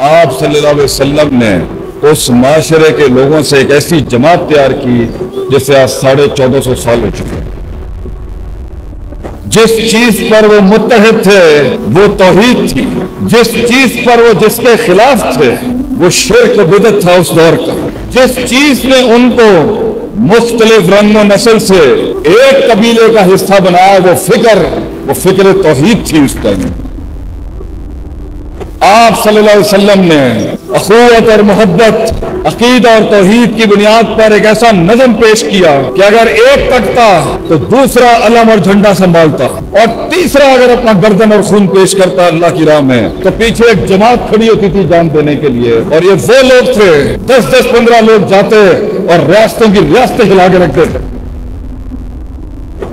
آپ صلی اللہ علیہ وسلم نے اس معاشرے کے لوگوں سے ایک ایسی جماعت تیار کی جسے آج 1450 سال ہو چکے ہیں۔ جس چیز پر وہ متحد تھے وہ توحید تھی، جس چیز پر وہ جس کے خلاف تھے وہ شرک و بدعت تھا اس دور کا، جس چیز نے ان کو مختلف رنگ و نسل سے ایک قبیلے کا حصہ بنایا وہ فکر توحید تھی اس ٹائم۔ آپ صلی اللہ علیہ وسلم نے اخوت اور محبت، عقیدہ اور توحید کی بنیاد پر ایک ایسا نظم پیش کیا کہ اگر ایک کٹتا تو دوسرا علم اور جھنڈا سنبھالتا، اور تیسرا اگر اپنا گردن اور خون پیش کرتا اللہ کی راہ میں تو پیچھے ایک جماعت کھڑی ہوتی تھی جان دینے کے لیے۔ اور یہ وہ لوگ تھے 10-15 لوگ جاتے اور ریاستوں کی ریاستیں ہلا کے رکھتے تھے۔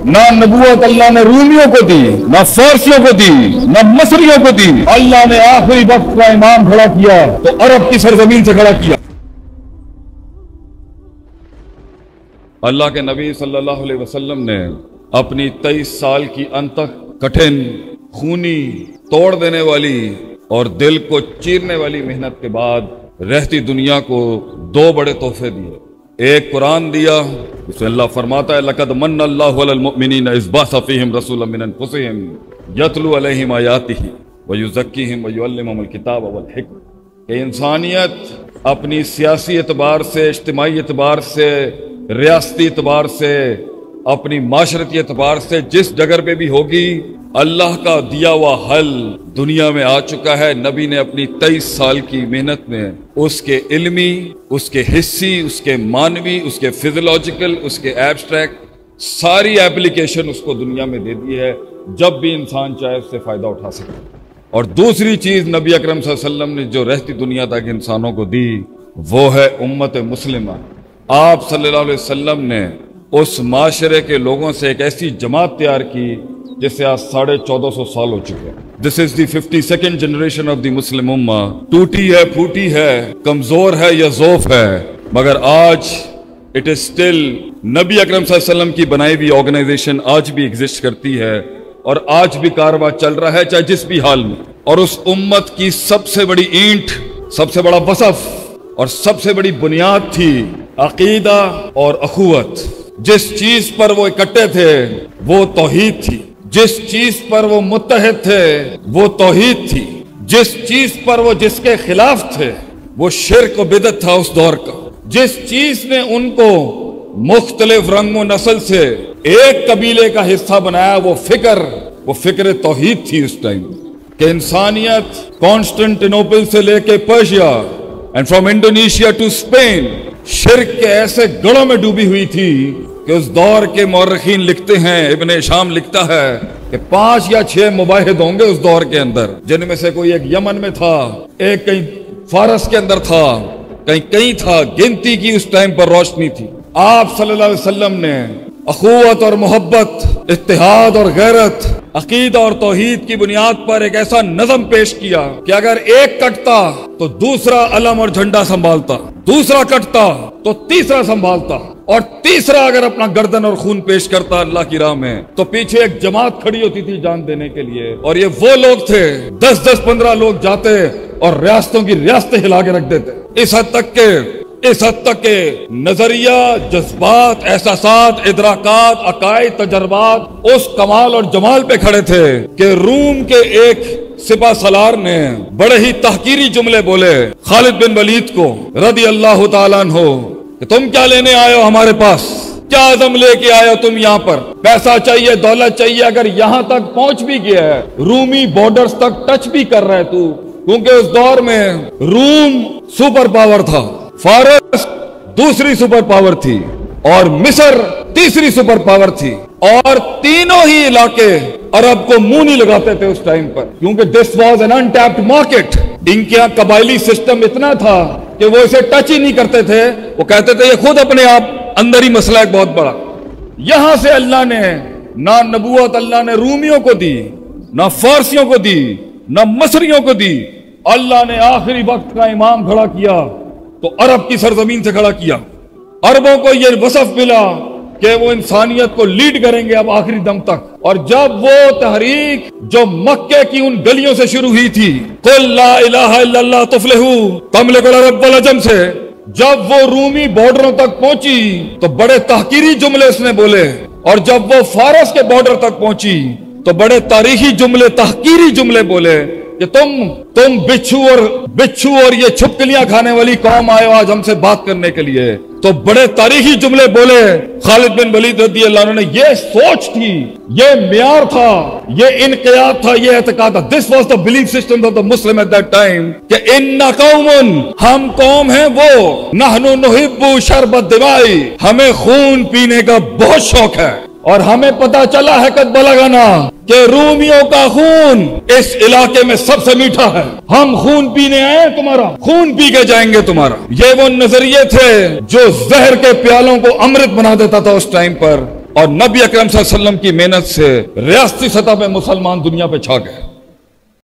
نہ نبوت اللہ نے رومیوں کو دی، نہ فارسیوں کو دی، نہ مصریوں کو دی، اللہ نے آخری وقت کا امام کھڑا کیا تو عرب کی سرزمین سے کھڑا کیا۔ اللہ کے نبی صلی اللہ علیہ وسلم نے اپنی 23 سال کی انتک کٹھن، خونی، توڑ دینے والی اور دل کو چیرنے والی محنت کے بعد رہتی دنیا کو 2 بڑے تحفے دیے۔ ایک قرآن دیا جس میں اللہ فرماتا ہے لَقَدْ مَنَّ اللَّهُ عَلَى الْمُؤْمِنِينَ إِذْ بَعَثَ فِيهِمْ رَسُولًا مِّنْ أَنفُسِهِمْ يَتْلُو عَلَيْهِمْ آيَاتِهِ وَيُزَكِّيهِمْ وَيُعَلِّمُهُمُ الْكِتَابَ وَالْحِكْمَةَ کہ انسانیت اپنی سیاسی اعتبار سے، اجتماعی اعتبار سے، ریاستی اعتبار سے، اپنی معاشرتی اعتبار سے جس ڈگر پہ بھی ہوگی، اللہ کا دیا ہوا حل دنیا میں آ چکا ہے۔ نبی نے اپنی 23 سال کی محنت میں اس کے علمی، اس کے حسی، اس کے مانوی، اس کے فزیولوجیکل، اس کے ایبسٹریکٹ ساری اپلیکیشن اس کو دنیا میں دے دی ہے، جب بھی انسان چاہے اس سے فائدہ اٹھا سکے۔ اور دوسری چیز نبی اکرم صلی اللہ علیہ وسلم نے جو رہتی دنیا تک انسانوں کو دی وہ ہے امت مسلمہ۔ آپ صلی اللہ علیہ وسلم نے اس معاشرے کے لوگوں سے ایک ایسی جماعت تیار کی جسے آج 1450 سال ہو چکے ہیں۔ This is the 52nd generation of the Muslim Ummah۔ ٹوٹی ہے، پھوٹی ہے، کمزور ہے یا ضعف ہے، مگر آج it is still نبی اکرم صلی اللہ علیہ وسلم کی بنائی ہوئی آرگنائزیشن آج بھی ایگزسٹ کرتی ہے اور آج بھی کارواں چل رہا ہے چاہے جس بھی حال میں۔ اور اس امت کی سب سے بڑی اینٹ، سب سے بڑا وصف اور سب سے بڑی بنیاد تھی عقیدہ اور اخوت۔ جس چیز پر وہ اکٹھے تھے وہ توحید تھی، جس چیز پر وہ متحد تھے وہ توحید تھی، جس چیز پر وہ جس کے خلاف تھے وہ شرک و بدعت تھا اس دور کا، جس چیز نے ان کو مختلف رنگ و نسل سے ایک قبیلے کا حصہ بنایا وہ فکر توحید تھی اس ٹائم کہ انسانیت کانسٹنٹینوپل سے لے کے Persia and from Indonesia to Spain شرک کے ایسے گڑھوں میں ڈوبی ہوئی تھی کہ اس دور کے مورخین لکھتے ہیں، ابن ہشام لکھتا ہے کہ 5 یا 6 مباحد ہوں گے اس دور کے اندر، جن میں سے کوئی ایک یمن میں تھا، ایک کہیں فارس کے اندر تھا، کہیں تھا، گنتی کی اس ٹائم پر روشنی تھی۔ آپ صلی اللہ علیہ وسلم نے اخوت اور محبت، اتحاد اور غیرت، عقیدہ اور توحید کی بنیاد پر ایک ایسا نظم پیش کیا کہ اگر ایک کٹتا تو دوسرا علم اور جھنڈا سنبھالتا، دوسرا کٹتا تو تیسرا سنبھالتا، اور تیسرا اگر اپنا گردن اور خون پیش کرتا اللہ کی راہ میں تو پیچھے ایک جماعت کھڑی ہوتی تھی جان دینے کے لیے۔ اور یہ وہ لوگ تھے 10-15 لوگ جاتے اور ریاستوں کی ریاستیں ہلا کے رکھ دیتے، اس حد تک کہ نظریہ، جذبات، احساسات، ادراکات، عقائد، تجربات اس کمال اور جمال پہ کھڑے تھے کہ روم کے ایک سپہ سالار نے بڑے ہی تحقیری جملے بولے خالد بن ولید کو رضی اللہ تعالیٰ عنہ کہ تم کیا لینے آئے ہو ہمارے پاس، کیا عزم لے کے آئے ہو تم یہاں پر، پیسہ چاہیے، دولت چاہیے، اگر یہاں تک پہنچ بھی گیا ہے، رومی بارڈرز تک ٹچ بھی کر رہا ہے تو، کیونکہ اس دور میں روم سپر پاور تھا، فارس دوسری سپر پاور تھی اور مصر تیسری سپر پاور تھی، اور تینوں ہی علاقے عرب کو منہ نہیں لگاتے تھے اس ٹائم پر، کیونکہ this was an untapped market۔ ان کے یہاں قبائلی سسٹم اتنا تھا کہ وہ اسے ٹچ ہی نہیں کرتے تھے، وہ کہتے تھے یہ خود اپنے آپ اندر ہی مسئلہ ایک بہت بڑا۔ یہاں سے اللہ نے نہ نبوت اللہ نے رومیوں کو دی، نہ فارسیوں کو دی، نہ مصریوں کو دی، اللہ نے آخری وقت کا امام کھڑا کیا تو عرب کی سرزمین سے کھڑا کیا۔ عربوں کو یہ وصف ملا کہ وہ انسانیت کو لیڈ کریں گے اب آخری دم تک. اور جب وہ تحریک جو مکے کی ان گلیوں سے شروع ہوئی تھی، قل لا الہ الا اللہ تفلحوا تملک العرب والعجم سے، جب وہ رومی بارڈروں تک پہنچی تو بڑے تحقیری جملے اس نے بولے، اور جب وہ فارس کے بارڈر تک پہنچی تو بڑے تاریخی جملے، تحقیری جملے بولے کہ تم بچھو اور یہ چھپکلیاں کھانے والی قوم آئے ہو آج ہم سے بات کرنے کے لیے. تو بڑے تاریخی جملے بولے. خالد بن ولید رضی اللہ عنہ نے یہ سوچ تھی، یہ معیار تھا، یہ انقیاد تھا، یہ اعتقاد تھا. This was the belief system of the Muslim at that time کہ اِنَّا قَوْمٌ، ہم قوم ہیں وہ، نَحْنُ نُحِبُّ شَرْبَ الدِّمَاءِ، ہمیں خون پینے کا بہت شوق ہے. اور ہمیں پتا چلا ہے قد بلغنا کہ رومیوں کا خون اس علاقے میں سب سے میٹھا ہے. ہم خون پینے آئے ہیں تمہارا، خون پی کے جائیں گے تمہارا. یہ وہ نظریے تھے جو زہر کے پیالوں کو امرت بنا دیتا تھا اس ٹائم پر. اور نبی اکرم صلی اللہ علیہ وسلم کی محنت سے ریاستی سطح پہ مسلمان دنیا پہ چھا گئے.